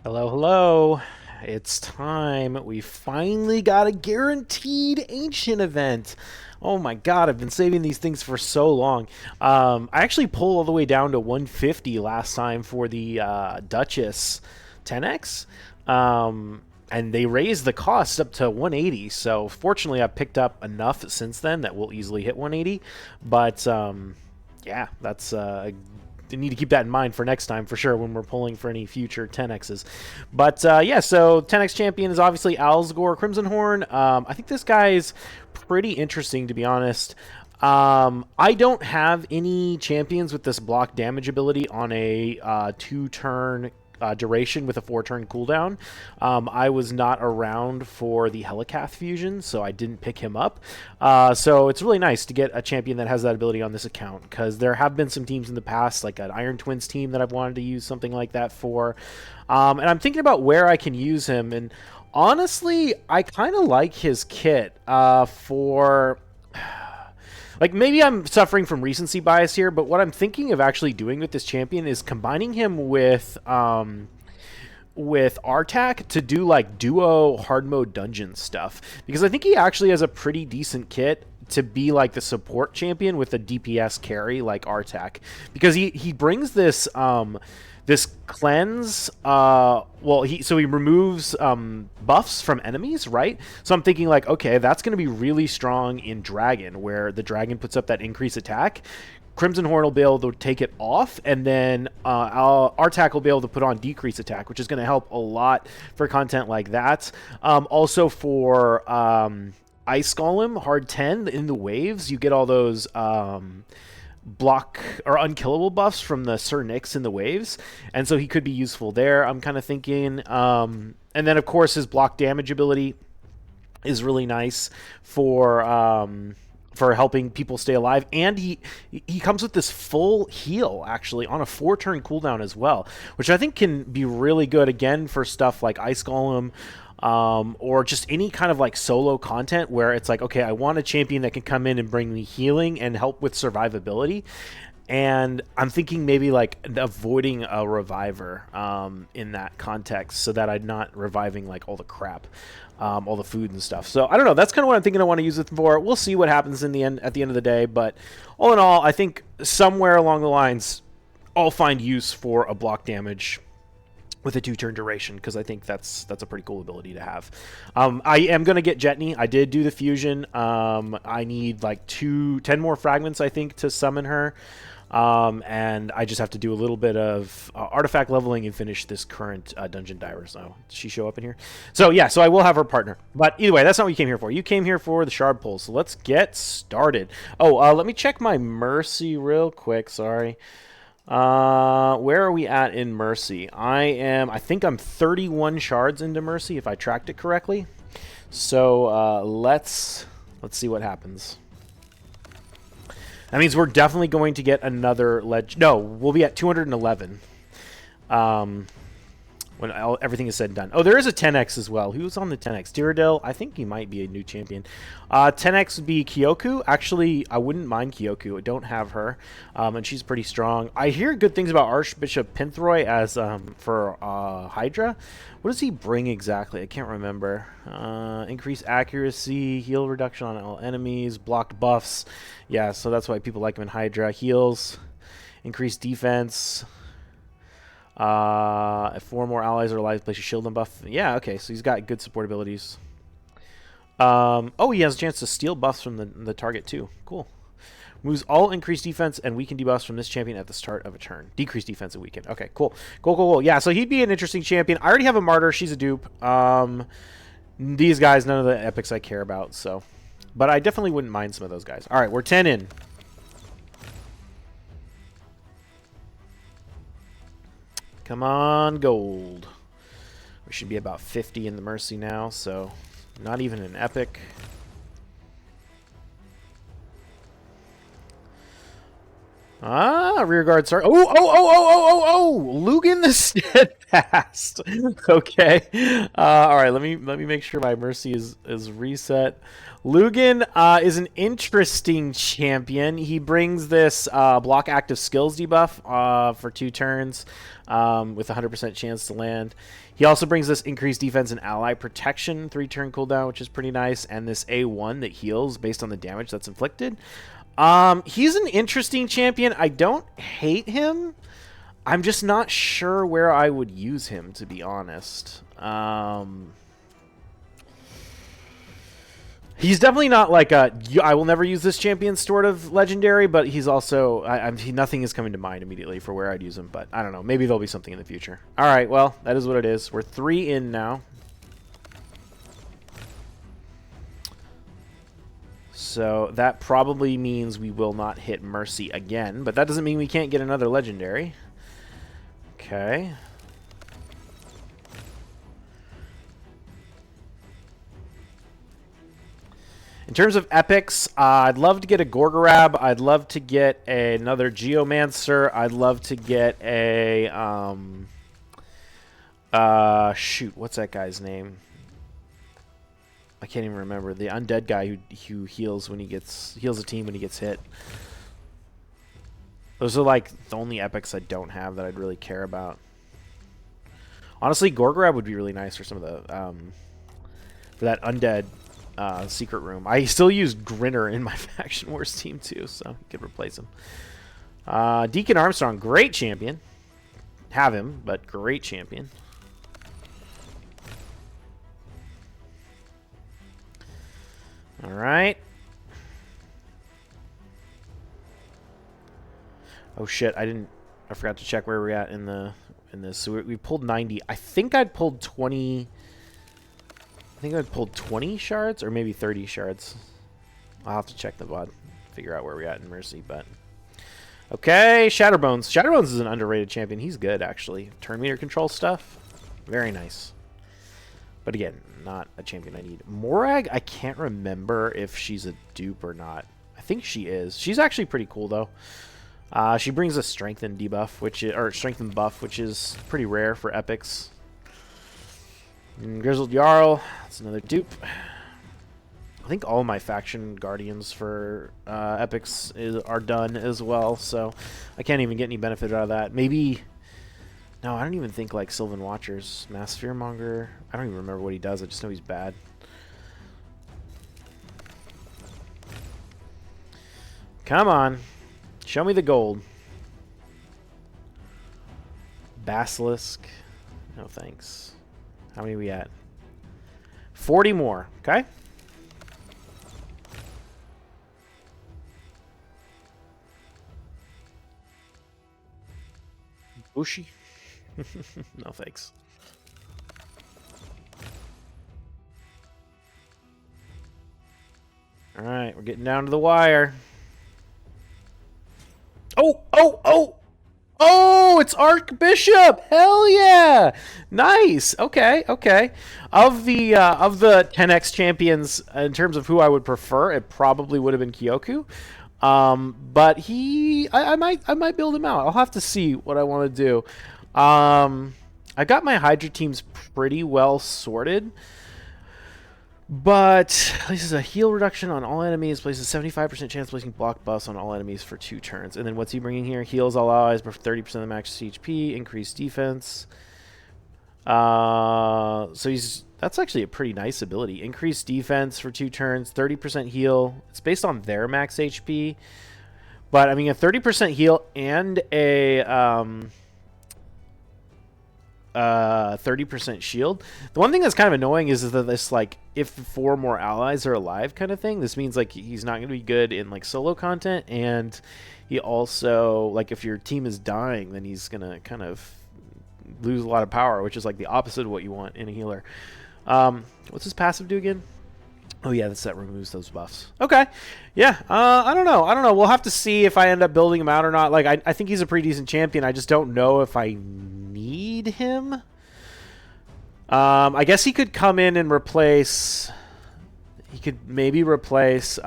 Hello, hello. It's time. We finally got a guaranteed ancient event. Oh my god, I've been saving these things for so long. I actually pulled all the way down to 150 last time for the Duchess 10x. And they raised the cost up to 180. So fortunately, I picked up enough since then that we'll easily hit 180. But yeah, that's need to keep that in mind for next time for sure when we're pulling for any future 10x's. But yeah, so 10x champion is obviously Alsgor Crimsonhorn. I think this guy is pretty interesting, to be honest. I don't have any champions with this block damage ability on a 2-turn duration with a 4-turn cooldown. I was not around for the Helicath fusion, so I didn't pick him up. So it's really nice to get a champion that has that ability on this account, because there have been some teams in the past, like an Iron Twins team, that I've wanted to use something like that for. And I'm thinking about where I can use him, and honestly, I kind of like his kit for... Like, maybe I'm suffering from recency bias here, but what I'm thinking of actually doing with this champion is combining him with Artak to do, like, duo hard mode dungeon stuff. Because I think he actually has a pretty decent kit to be, like, the support champion with a DPS carry like Artak. Because he brings this... this cleanse, he removes buffs from enemies, right? So I'm thinking, like, okay, that's going to be really strong in Dragon, where the Dragon puts up that increased attack. Crimsonhorn will be able to take it off, and then Artak will be able to put on decrease attack, which is going to help a lot for content like that. Also for Ice Golem, hard 10, in the waves, you get all those... block or unkillable buffs from the Sir Nyx in the waves, and so he could be useful there, I'm kind of thinking. And then of course his block damage ability is really nice for helping people stay alive, and he comes with this full heal actually on a 4-turn cooldown as well, which I think can be really good again for stuff like Ice Golem, or just any kind of like solo content where it's like, okay, I want a champion that can come in and bring me healing and help with survivability. And I'm thinking maybe like avoiding a reviver in that context, so that I'm not reviving like all the crap, all the food and stuff. So I don't know. That's kind of what I'm thinking I want to use it for. We'll see what happens in the end at the end of the day. But all in all, I think somewhere along the lines, I'll find use for a block damage with a 2-turn duration, because I think that's a pretty cool ability to have. I am going to get Jetney. I did do the fusion. I need like 10 more fragments, I think, to summon her. And I just have to do a little bit of artifact leveling and finish this current dungeon diver. So did she show up in here? So yeah, so I will have her partner. But either way, that's not what you came here for. You came here for the shard pulls. So let's get started. Oh, let me check my mercy real quick. Sorry. Where are we at in Mercy? I think I'm 31 shards into Mercy, if I tracked it correctly. So, let's see what happens. That means we're definitely going to get another no, we'll be at 211. When everything is said and done. Oh, there is a 10x as well. Who's on the 10x? Tyradil. I think he might be a new champion. 10x would be Kyoku. Actually, I wouldn't mind Kyoku. I don't have her, and she's pretty strong. I hear good things about Archbishop Pinthroy as for Hydra. What does he bring exactly? I can't remember. Increased accuracy, heal reduction on all enemies, blocked buffs. Yeah, so that's why people like him in Hydra. Heals, increased defense. If 4 more allies are alive, place a shield and buff. Yeah, okay, so he's got good support abilities. Oh, he has a chance to steal buffs from the target too. Cool. Moves all increased defense and weaken debuffs from this champion at the start of a turn. Decreased defense and weaken. Okay, cool. Cool. Yeah, so he'd be an interesting champion. I already have a martyr. She's a dupe. These guys, none of the epics I care about, so. But I definitely wouldn't mind some of those guys. All right, we're 10 in. Come on, gold. We should be about 50 in the Mercy now, so not even an epic. Ah, rear guard start. Oh! Lugan the Steadfast. Okay. All right. Let me make sure my mercy is reset. Lugan is an interesting champion. He brings this block active skills debuff for 2 turns with a 100% chance to land. He also brings this increased defense and ally protection 3-turn cooldown, which is pretty nice, and this A1 that heals based on the damage that's inflicted. He's an interesting champion. I don't hate him. I'm just not sure where I would use him, to be honest. He's definitely not like a I will never use this champion sort of legendary, but he's also nothing is coming to mind immediately for where I'd use him. But I don't know. Maybe there'll be something in the future. All right. Well, that is what it is. We're 3 in now. So that probably means we will not hit Mercy again, but that doesn't mean we can't get another legendary. Okay. In terms of epics, I'd love to get a Gorgorab. I'd love to get another Geomancer. I'd love to get a shoot, what's that guy's name? I can't even remember. The undead guy who heals when he heals a team when he gets hit. Those are like the only epics I don't have that I'd really care about. Honestly, Gorgorab would be really nice for some of the for that undead secret room. I still use Grinner in my Faction Wars team too, so you could replace him. Deacon Armstrong, great champion. Have him, but great champion. All right. Oh shit! I forgot to check where we're at in this. So we pulled 90. I think I'd pulled 20. I think I'd pulled 20 shards or maybe 30 shards. I'll have to check the VOD, figure out where we're at in Mercy. But okay, Shatterbones. Shatterbones is an underrated champion. He's good actually. Turn meter control stuff, very nice. But again, not a champion I need. Morag, I can't remember if she's a dupe or not. I think she is. She's actually pretty cool though. She brings a strengthen debuff, strengthen buff, which is pretty rare for epics. And Grizzled Jarl, that's another dupe. I think all my faction guardians for epics are done as well, so I can't even get any benefit out of that. Maybe. No, I don't even think like Sylvan Watchers. Mass Fearmonger. I don't even remember what he does. I just know he's bad. Come on. Show me the gold. Basilisk. No thanks. How many are we at? 40 more. Okay. Bushi. No thanks. All right, we're getting down to the wire. Oh, it's Archbishop. Hell yeah. Nice. Okay. Of the 10x champions in terms of who I would prefer, it probably would have been Kyoku. But I might build him out. I'll have to see what I want to do. I got my Hydra teams pretty well sorted. But this is a heal reduction on all enemies. Places 75% chance placing block buffs on all enemies for 2 turns. And then what's he bringing here? Heals all allies for 30% of the max HP. Increased defense. So that's actually a pretty nice ability. Increased defense for 2 turns. 30% heal. It's based on their max HP. But I mean, a 30% heal and a 30% shield. The one thing that's kind of annoying is that this, like, if 4 more allies are alive kind of thing, this means like he's not going to be good in like solo content, and he also, like, if your team is dying, then he's going to kind of lose a lot of power, which is like the opposite of what you want in a healer. What's his passive do again? Oh yeah, that removes those buffs. Okay. Yeah, I don't know. We'll have to see if I end up building him out or not. Like, I think he's a pretty decent champion. I just don't know if I need him. I guess he could come in and replace... He could maybe replace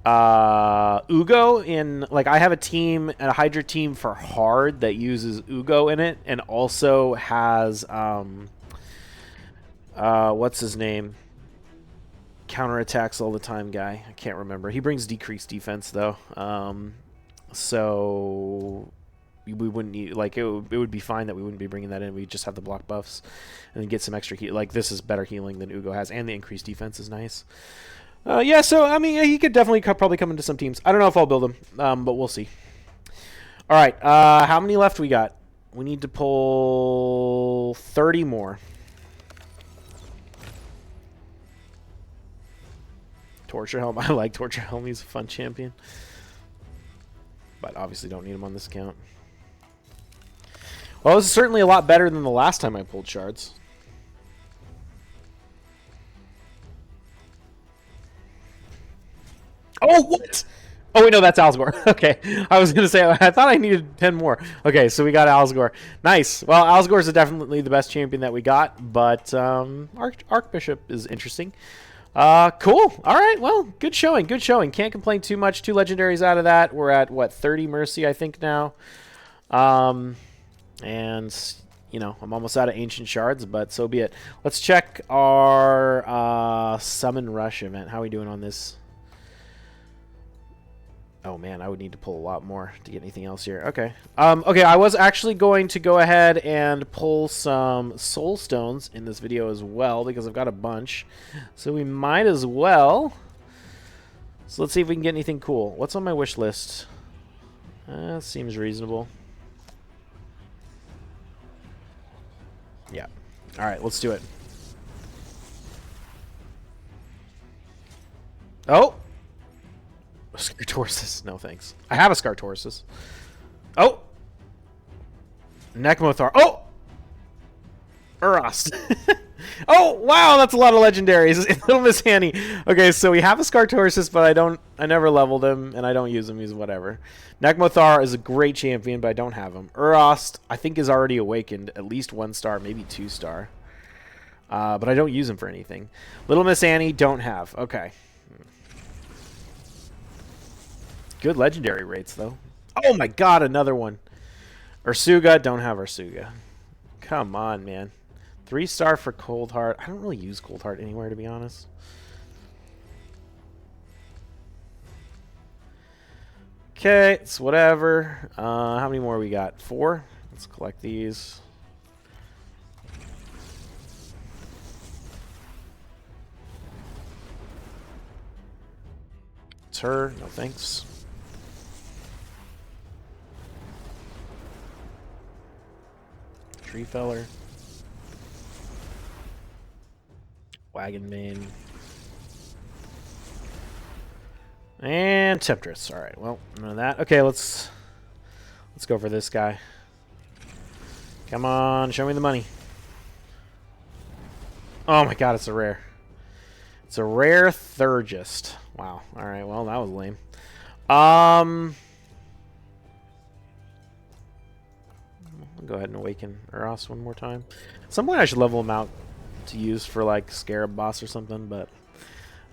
Ugo in, like, I have a team, a Hydra team for hard that uses Ugo in it, and also has what's his name? Counterattacks all the time guy. I can't remember. He brings decreased defense though. So we wouldn't need, like, it would be fine that we wouldn't be bringing that in. We just have the block buffs and then get some extra heal. Like, this is better healing than Ugo has, and the increased defense is nice. Yeah, so I mean, he could definitely probably come into some teams. I don't know if I'll build him, but we'll see. All right, how many left we got? We need to pull 30 more. Torture Helm. I like Torture Helm. He's a fun champion. But obviously don't need him on this account. Well, this is certainly a lot better than the last time I pulled shards. Oh, what? Oh, wait, no, that's Alsgor. Okay. I was going to say, I thought I needed 10 more. Okay, so we got Alsgor. Nice. Well, Alsgor is definitely the best champion that we got, but Archbishop is interesting. Cool. All right. Well, good showing. Good showing. Can't complain too much. 2 legendaries out of that. We're at, what, 30 Mercy, I think, now. And, you know, I'm almost out of Ancient Shards, but so be it. Let's check our Summon Rush event. How are we doing on this? Oh, man, I would need to pull a lot more to get anything else here. Okay. Okay, I was actually going to go ahead and pull some Soul Stones in this video as well, because I've got a bunch. So we might as well. So let's see if we can get anything cool. What's on my wish list? Seems reasonable. Yeah. All right, let's do it. Oh! Scartorsus. No, thanks. I have a Scartorsus. Oh! Necmothar. Oh! Urast. Oh, wow, that's a lot of legendaries. Little Miss Annie. Okay, so we have a Scartorsus, but I never leveled him, and I don't use him. He's whatever. Necmothar is a great champion, but I don't have him. Urast, I think, is already awakened. At least 1 star, maybe 2 star. But I don't use him for anything. Little Miss Annie, don't have. Okay. Good legendary rates, though. Oh, my God, another one. Ursuga, don't have Ursuga. Come on, man. 3 star for Cold Heart. I don't really use Cold Heart anywhere, to be honest. Okay, it's whatever. How many more we got? 4? Let's collect these. It's her. No thanks. Tree Feller. Wagon Mane. And Temptress. Alright, well, none of that. Okay, let's go for this guy. Come on, show me the money. Oh my God, it's a rare. It's a rare Thurgist. Wow. Alright, well, that was lame. I'll go ahead and awaken Uras one more time. At some point I should level him out to use for, like, Scarab Boss or something, but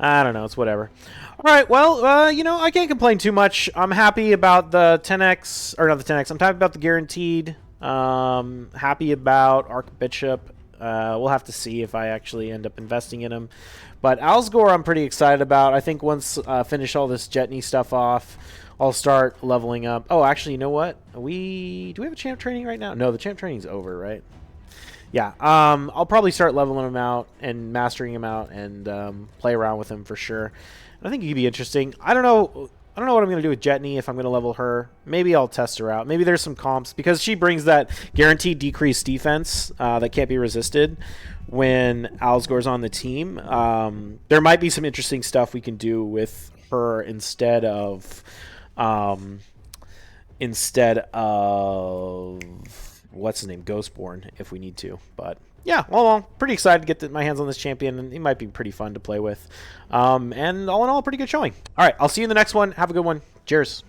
I don't know. It's whatever. All right, well, you know, I can't complain too much. I'm happy about the 10x, or not the 10x. I'm happy about the guaranteed. Happy about Archbishop. We'll have to see if I actually end up investing in him. But Alsgor I'm pretty excited about. I think once finish all this Jetney stuff off, I'll start leveling up. Oh, actually, you know what? Do we have a champ training right now? No, the champ training's over, right? Yeah, I'll probably start leveling him out and mastering him out and play around with him for sure. I think he could be interesting. I don't know what I'm going to do with Jetney if I'm going to level her. Maybe I'll test her out. Maybe there's some comps because she brings that guaranteed decreased defense that can't be resisted when Alsgor's on the team. There might be some interesting stuff we can do with her instead of what's his name, Ghostborn, if we need to. But yeah, all in all, pretty excited to get my hands on this champion, and he might be pretty fun to play with. And all in all, pretty good showing. All right, I'll see you in the next one. Have a good one. Cheers.